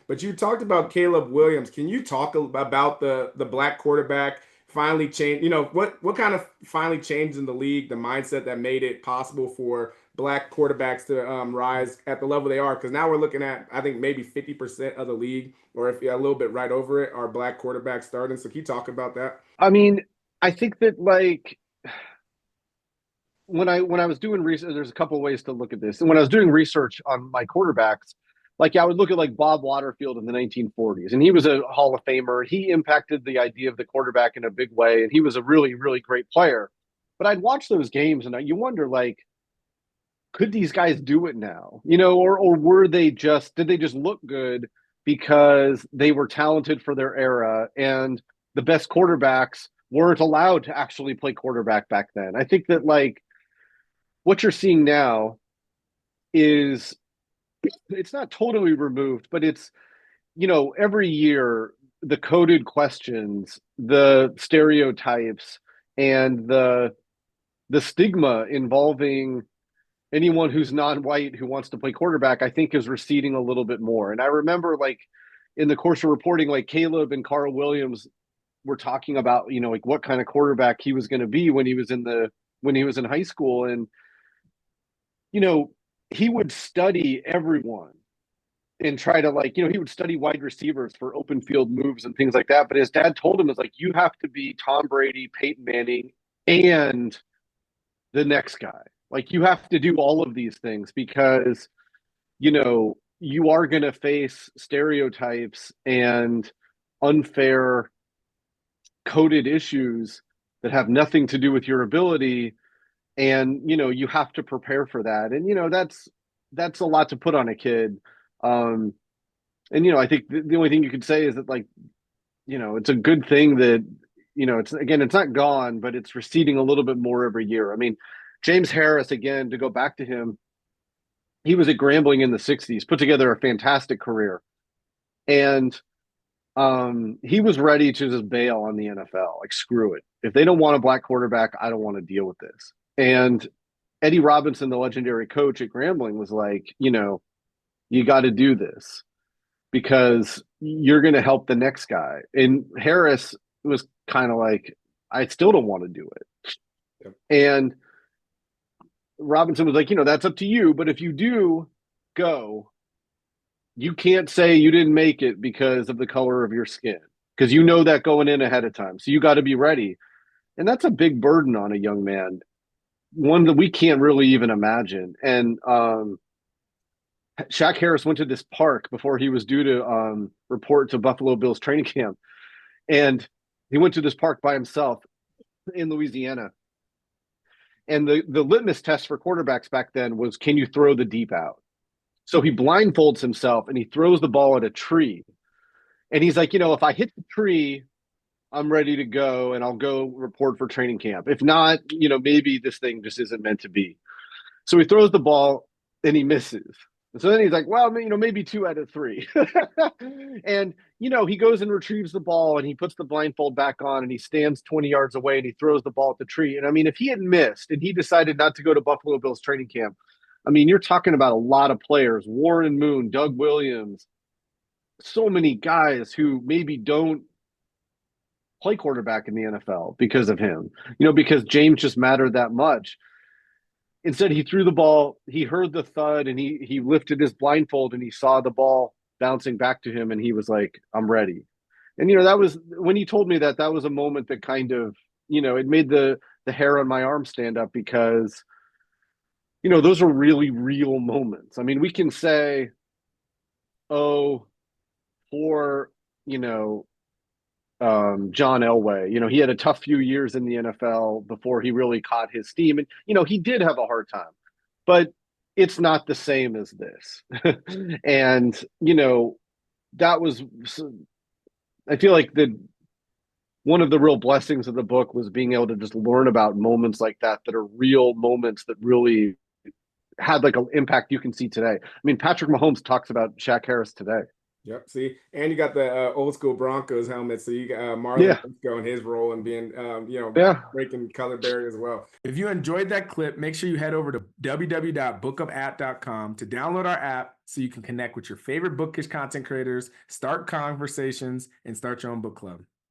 But you talked about Caleb Williams. Can you talk about the black quarterback finally change? What kind of finally changed in the league, the mindset that made it possible for black quarterbacks to rise at the level they are? Because now we're looking at, I think, maybe 50% of the league, or if you're a little bit right over it, are black quarterbacks starting. So can you talk about that? I mean, I think that like when I was doing research, there's a couple of ways to look at this. And when I was doing research on my quarterbacks, like I would look at like Bob Waterfield in the 1940s, and he was a Hall of Famer. He impacted the idea of the quarterback in a big way, and he was a really, really great player. But I'd watch those games, and you wonder like, could these guys do it now? Or were they just did they just look good because they were talented for their era, and the best quarterbacks weren't allowed to actually play quarterback back then? I think that like what you're seeing now is it's not totally removed, but it's every year the coded questions, the stereotypes, and the stigma involving anyone who's non-white who wants to play quarterback, I think is receding a little bit more. And I remember like in the course of reporting, like Caleb and Carl Williams were talking about, like what kind of quarterback he was going to be when he was in high school. And, you know, he would study everyone and try to like, he would study wide receivers for open field moves and things like that. But his dad told him, is like, you have to be Tom Brady, Peyton Manning, and the next guy. Like you have to do all of these things because, you are going to face stereotypes and unfair coded issues that have nothing to do with your ability. And, you have to prepare for that. And, that's a lot to put on a kid. Um, and, I think the only thing you could say is that like, it's a good thing that, it's not gone, but it's receding a little bit more every year. I mean, James Harris, again, to go back to him, he was at Grambling in the 60s, put together a fantastic career. And he was ready to just bail on the NFL. Like, screw it. If they don't want a black quarterback, I don't want to deal with this. And Eddie Robinson, the legendary coach at Grambling, was like, you got to do this because you're going to help the next guy. And Harris was kind of like, I still don't want to do it. Yeah. And Robinson was like, that's up to you. But if you do go, you can't say you didn't make it because of the color of your skin, because you know that going in ahead of time. So you got to be ready. And that's a big burden on a young man, one that we can't really even imagine. And Shaq Harris went to this park before he was due to report to Buffalo Bills training camp. And he went to this park by himself in Louisiana. And the litmus test for quarterbacks back then was, can you throw the deep out? So he blindfolds himself and he throws the ball at a tree. And he's like, if I hit the tree, I'm ready to go and I'll go report for training camp. If not, maybe this thing just isn't meant to be. So he throws the ball and he misses. And so then he's like, well, maybe 2 out of 3. And, he goes and retrieves the ball and he puts the blindfold back on and he stands 20 yards away and he throws the ball at the tree. And I mean, if he had missed and he decided not to go to Buffalo Bills training camp, I mean, you're talking about a lot of players, Warren Moon, Doug Williams, so many guys who maybe don't play quarterback in the NFL because of him, because James just mattered that much. Instead, he threw the ball, he heard the thud, and he lifted his blindfold and he saw the ball bouncing back to him, and he was like, I'm ready. And that was when he told me that was a moment that kind of, it made the hair on my arm stand up because, those are really real moments. I mean, we can say, oh, for, John Elway. He had a tough few years in the NFL before he really caught his steam. And, he did have a hard time, but it's not the same as this. And, that was, I feel like one of the real blessings of the book was being able to just learn about moments like that are real moments that really had like an impact you can see today. I mean, Patrick Mahomes talks about Shaq Harris today. Yep. See, and you got the old school Broncos helmet, so you got Marlon Yeah, Briscoe in his role and being, yeah. breaking color barrier as well. If you enjoyed that clip, make sure you head over to www.bookupapp.com to download our app so you can connect with your favorite bookish content creators, start conversations, and start your own book club.